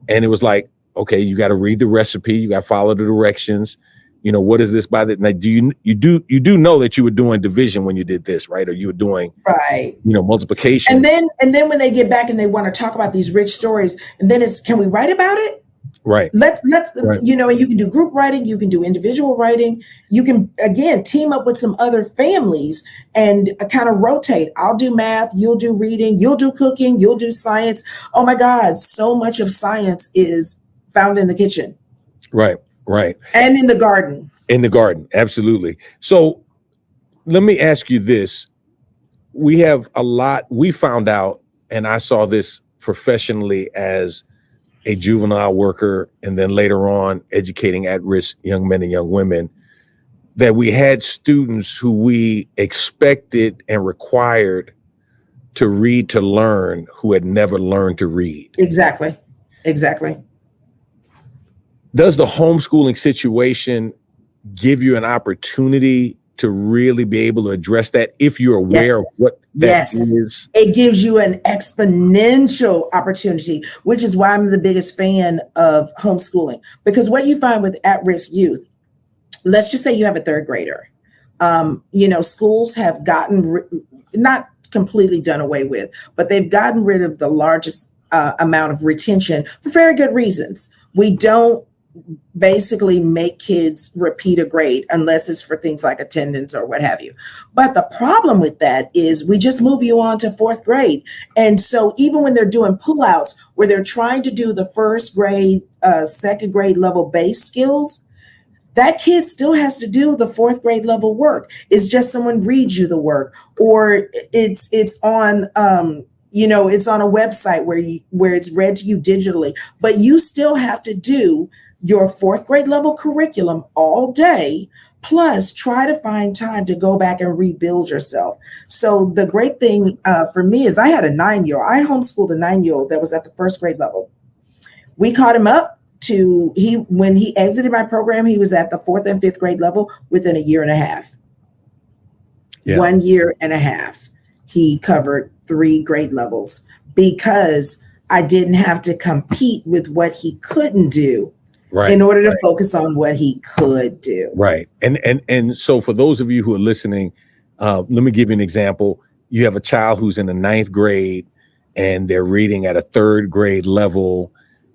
Speaker 2: And it was like, okay, you got to read the recipe. You got to follow the directions. You know, what is this by that? Now, you do know that you were doing division when you did this, right? Or you were doing, you know, multiplication.
Speaker 3: And then when they get back and they want to talk about these rich stories, and then it's, can we write about it?
Speaker 2: Right.
Speaker 3: Let's you know, and you can do group writing, you can do individual writing, you can again team up with some other families and kind of rotate. I'll do math, you'll do reading, you'll do cooking, you'll do science. Oh my God, so much of science is found in the kitchen.
Speaker 2: Right.
Speaker 3: And in the garden.
Speaker 2: In the garden, absolutely. So let me ask you this. We found out, and I saw this professionally as a juvenile worker, and then later on educating at-risk young men and young women, that we had students who we expected and required to read to learn who had never learned to read.
Speaker 3: Exactly.
Speaker 2: Does the homeschooling situation give you an opportunity to really be able to address that if you're aware of what that is?
Speaker 3: It gives you an exponential opportunity, which is why I'm the biggest fan of homeschooling. Because what you find with at-risk youth, let's just say you have a third grader. You know, schools have gotten, not completely done away with, but they've gotten rid of the largest amount of retention for very good reasons. We don't basically make kids repeat a grade unless it's for things like attendance or what have you. But the problem with that is we just move you on to fourth grade. And so even when they're doing pullouts where they're trying to do the first grade, second grade level base skills, that kid still has to do the fourth grade level work. It's just someone reads you the work, or it's on you know, it's on a website where it's read to you digitally, but you still have to do your fourth grade level curriculum all day, plus try to find time to go back and rebuild yourself. So the great thing for me is I had a 9-year-old. I homeschooled a 9-year-old that was at the first grade level. We caught him up to, when he exited my program, he was at the 4th and 5th grade level within a year and a half. 1 year and a half. He covered 3 grade levels because I didn't have to compete with what he couldn't do. In order to focus on what he could do.
Speaker 2: And so for those of you who are listening, let me give you an example. You have a child who's in the 9th grade and they're reading at a 3rd grade level,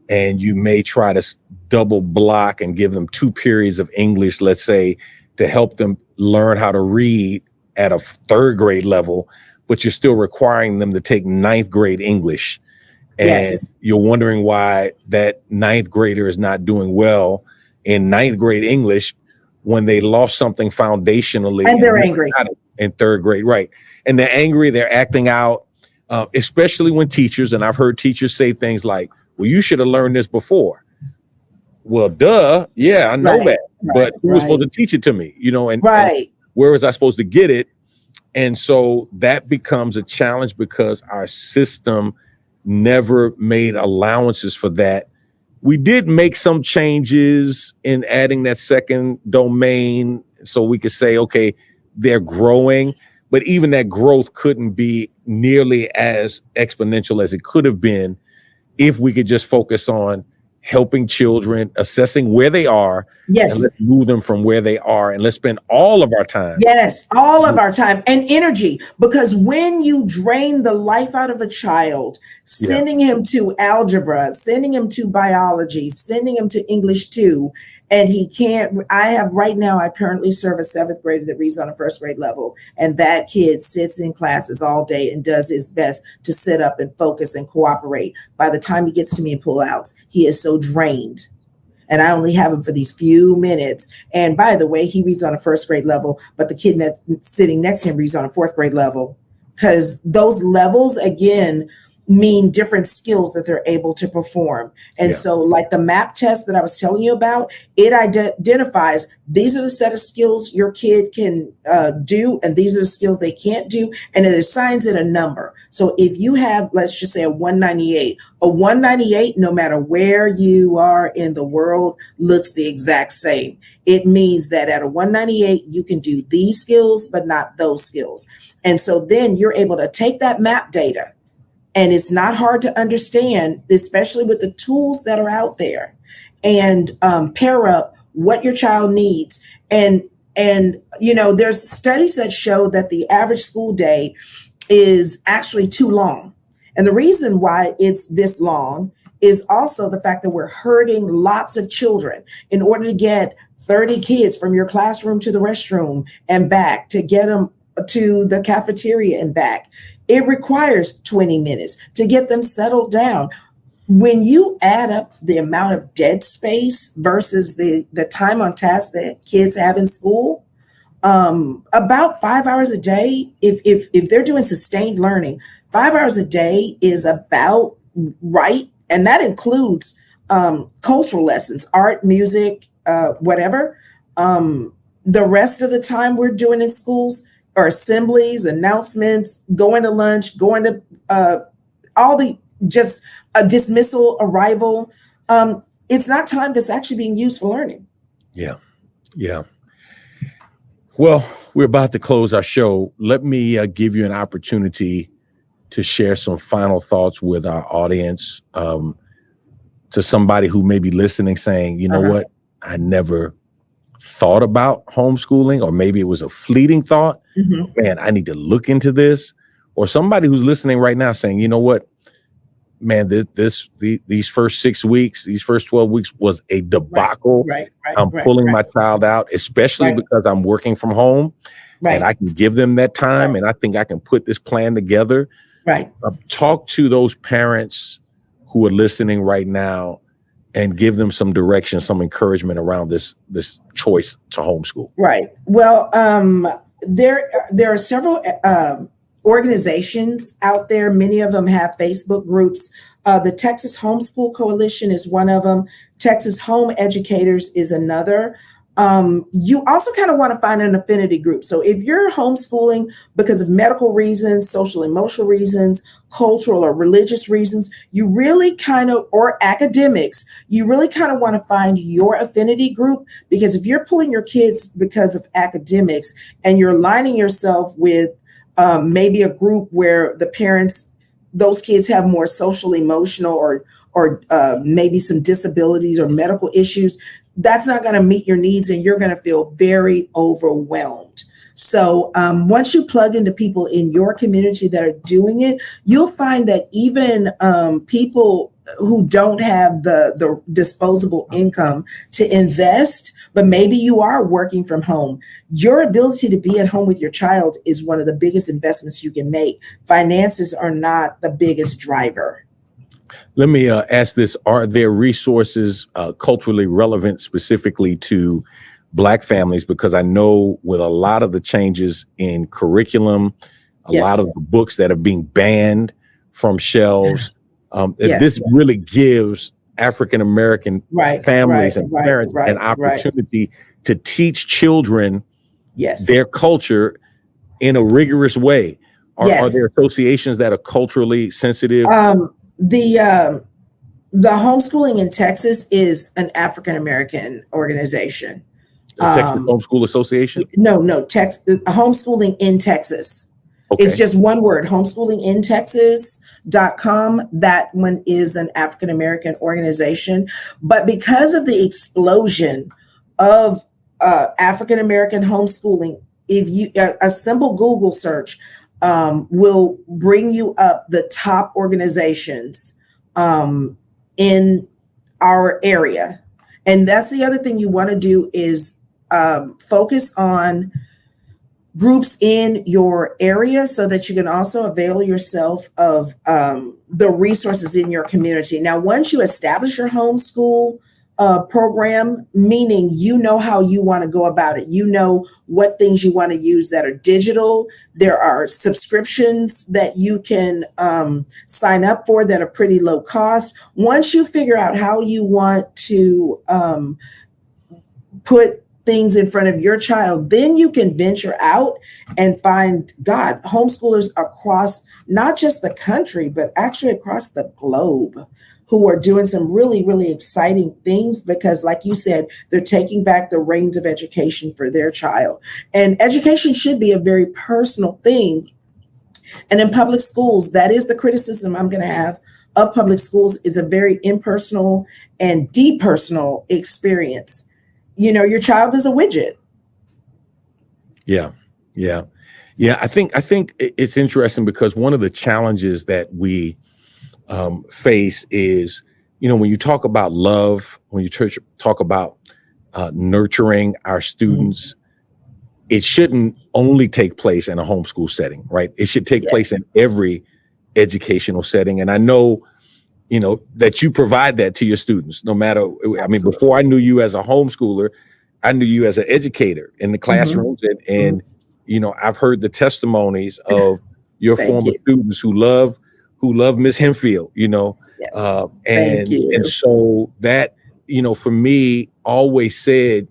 Speaker 2: and you may try to double block and give them 2 periods of English, let's say, to help them learn how to read at a 3rd grade level, but you're still requiring them to take 9th grade English. And you're wondering why that 9th grader is not doing well in 9th grade English when they lost something foundationally.
Speaker 3: And they're angry.
Speaker 2: In 3rd grade, And they're angry, they're acting out, especially when teachers, and I've heard teachers say things like, well, you should have learned this before. Well, duh. Yeah, I know that. But who was supposed to teach it to me? You know, and where was I supposed to get it? And so that becomes a challenge because our system never made allowances for that. We did make some changes in adding that second domain so we could say, okay, they're growing, but even that growth couldn't be nearly as exponential as it could have been if we could just focus on helping children, assessing where they are,
Speaker 3: Yes.
Speaker 2: and let's move them from where they are, and let's spend all of our time.
Speaker 3: Yes, all of our time and energy. Because when you drain the life out of a child, sending him to algebra, sending him to biology, sending him to English 2, and he can't, I currently serve a 7th grader that reads on a 1st grade level. And that kid sits in classes all day and does his best to sit up and focus and cooperate. By the time he gets to me and pull outs, he is so drained. And I only have him for these few minutes. And by the way, he reads on a 1st grade level, but the kid that's sitting next to him reads on a 4th grade level. Because those levels, again, mean different skills that they're able to perform. And so like the MAP test that I was telling you about, it identifies these are the set of skills your kid can do, and these are the skills they can't do, and it assigns it a number. So if you have, let's just say a 198, no matter where you are in the world, looks the exact same. It means that at a 198, you can do these skills, but not those skills. And so then you're able to take that MAP data, and it's not hard to understand, especially with the tools that are out there, and pair up what your child needs. And there's studies that show that the average school day is actually too long. And the reason why it's this long is also the fact that we're hurting lots of children in order to get 30 kids from your classroom to the restroom and back, to get them to the cafeteria and back. It requires 20 minutes to get them settled down. When you add up the amount of dead space versus the time on task that kids have in school, about 5 hours a day, if they're doing sustained learning, 5 hours a day is about right. And that includes cultural lessons, art, music, whatever. The rest of the time we're doing in schools or assemblies, announcements, going to lunch, going to all the just a dismissal, arrival. It's not time that's actually being used for learning.
Speaker 2: Yeah. Well, we're about to close our show. Let me give you an opportunity to share some final thoughts with our audience, to somebody who may be listening saying, you know what, I never thought about homeschooling, or maybe it was a fleeting thought. Man, I need to look into this. Or somebody who's listening right now saying, you know what, man, these first 6 weeks, these first 12 weeks was a debacle. I'm pulling my child out, especially because I'm working from home, and I can give them that time, and I think I can put this plan together. Talk to those parents who are listening right now and give them some direction, some encouragement around this choice to homeschool.
Speaker 3: Well, there are several organizations out there. Many of them have Facebook groups. The Texas Homeschool Coalition is one of them. Texas Home Educators is another. You also kind of want to find an affinity group. So if you're homeschooling because of medical reasons, social, emotional reasons, cultural or religious reasons, you really kind of, or academics, you really kind of want to find your affinity group, because if you're pulling your kids because of academics and you're aligning yourself with maybe a group where the parents, those kids have more social, emotional, or maybe some disabilities or medical issues, that's not going to meet your needs, and you're going to feel very overwhelmed. So once you plug into people in your community that are doing it, you'll find that even people who don't have the disposable income to invest, but maybe you are working from home, your ability to be at home with your child is one of the biggest investments you can make. Finances are not the biggest driver.
Speaker 2: Let me ask this. Are there resources culturally relevant specifically to Black families? Because I know with a lot of the changes in curriculum, a lot of the books that are being banned from shelves, this really gives African-American families and parents an opportunity to teach children their culture in a rigorous way. Are there associations that are culturally sensitive?
Speaker 3: The homeschooling in Texas is an African-American organization.
Speaker 2: The Texas Homeschool Association?
Speaker 3: No, homeschooling in Texas. It's just one word, homeschooling in Texas. homeschool.com. That one is an African American organization. But because of the explosion of African American homeschooling, if you a simple Google search will bring you up the top organizations in our area. And that's the other thing you want to do is focus on groups in your area so that you can also avail yourself of the resources in your community. Now, once you establish your homeschool program, meaning you know how you want to go about it, you know what things you want to use that are digital. There are subscriptions that you can sign up for that are pretty low cost. Once you figure out how you want to put things in front of your child, then you can venture out and find homeschoolers across not just the country, but actually across the globe, who are doing some really, really exciting things because, like you said, they're taking back the reins of education for their child. And education should be a very personal thing. And in public schools, that is the criticism I'm going to have of public schools, is a very impersonal and depersonal experience. You know, your child is a widget.
Speaker 2: Yeah. I think it's interesting because one of the challenges that we face is, you know, when you talk about love, when you talk about nurturing our students, it shouldn't only take place in a homeschool setting, right? It should take place in every educational setting. And I know, you know, that you provide that to your students, no matter, I mean, before I knew you as a homeschooler, I knew you as an educator in the classrooms. And you know, I've heard the testimonies of your former students who love Miss Hemphill, you know, and so that, you know, for me, always said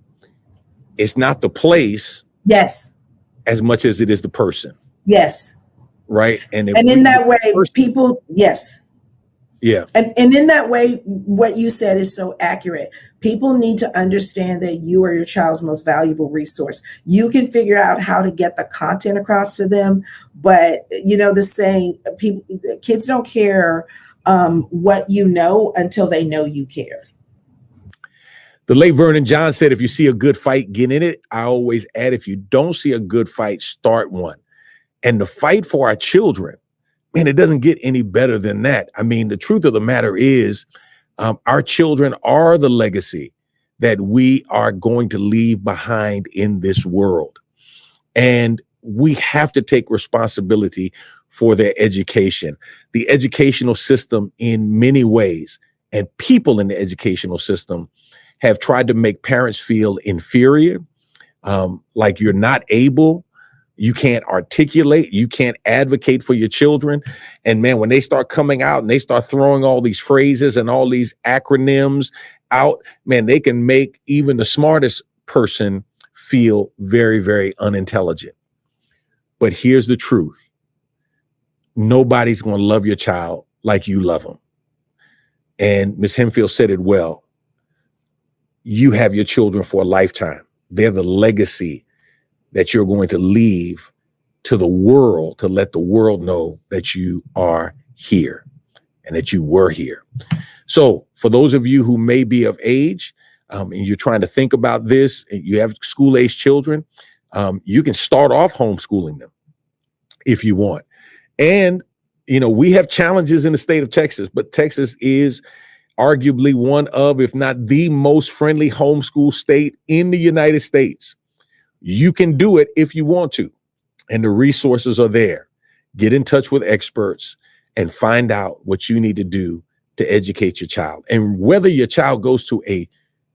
Speaker 2: it's not the place as much as it is the person. Right. And
Speaker 3: in that way, people, And in that way, what you said is so accurate. People need to understand that you are your child's most valuable resource. You can figure out how to get the content across to them, but you know the saying, kids don't care what you know until they know you care.
Speaker 2: The late Vernon John said, if you see a good fight, get in it. I always add, if you don't see a good fight, start one. And the fight for our children, man, it doesn't get any better than that. I mean, the truth of the matter is our children are the legacy that we are going to leave behind in this world. And we have to take responsibility for their education. The educational system in many ways, and people in the educational system, have tried to make parents feel inferior, like you're not able, you can't articulate, you can't advocate for your children. And man, when they start coming out and they start throwing all these phrases and all these acronyms out, man, they can make even the smartest person feel very, very unintelligent. But here's the truth. Nobody's going to love your child like you love them. And Ms. Hemphill said it well. You have your children for a lifetime. They're the legacy that you're going to leave to the world, to let the world know that you are here and that you were here. So for those of you who may be of age and you're trying to think about this, and you have school-age children, you can start off homeschooling them if you want. And, you know, we have challenges in the state of Texas, but Texas is arguably one of, if not the most friendly homeschool state in the United States. You can do it if you want to, and the resources are there. Get in touch with experts and find out what you need to do to educate your child. And whether your child goes to a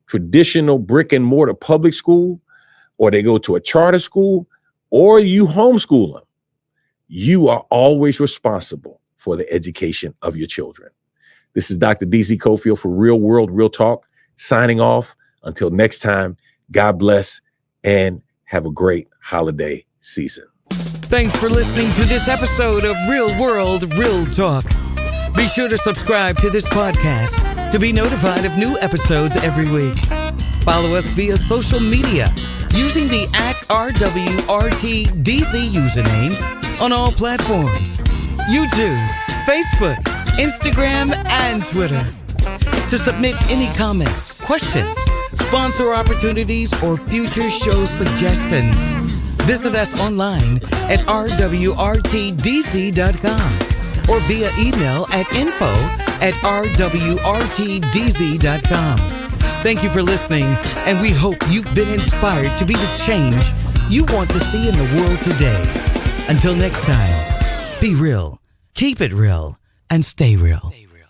Speaker 2: traditional brick and mortar public school, or they go to a charter school, or you homeschool them, you are always responsible for the education of your children. This is Dr. D.Z. Cofield for Real World, Real Talk, signing off. Until next time, God bless and have a great holiday season.
Speaker 1: Thanks for listening to this episode of Real World, Real Talk. Be sure to subscribe to this podcast to be notified of new episodes every week. Follow us via social media using the @RWRTDZ username on all platforms: YouTube, Facebook, Instagram, and Twitter. To submit any comments, questions, sponsor opportunities, or future show suggestions, visit us online at rwrtdc.com or via email at info@rwrtdz.com. Thank you for listening, and we hope you've been inspired to be the change you want to see in the world today. Until next time, be real, keep it real, and stay real.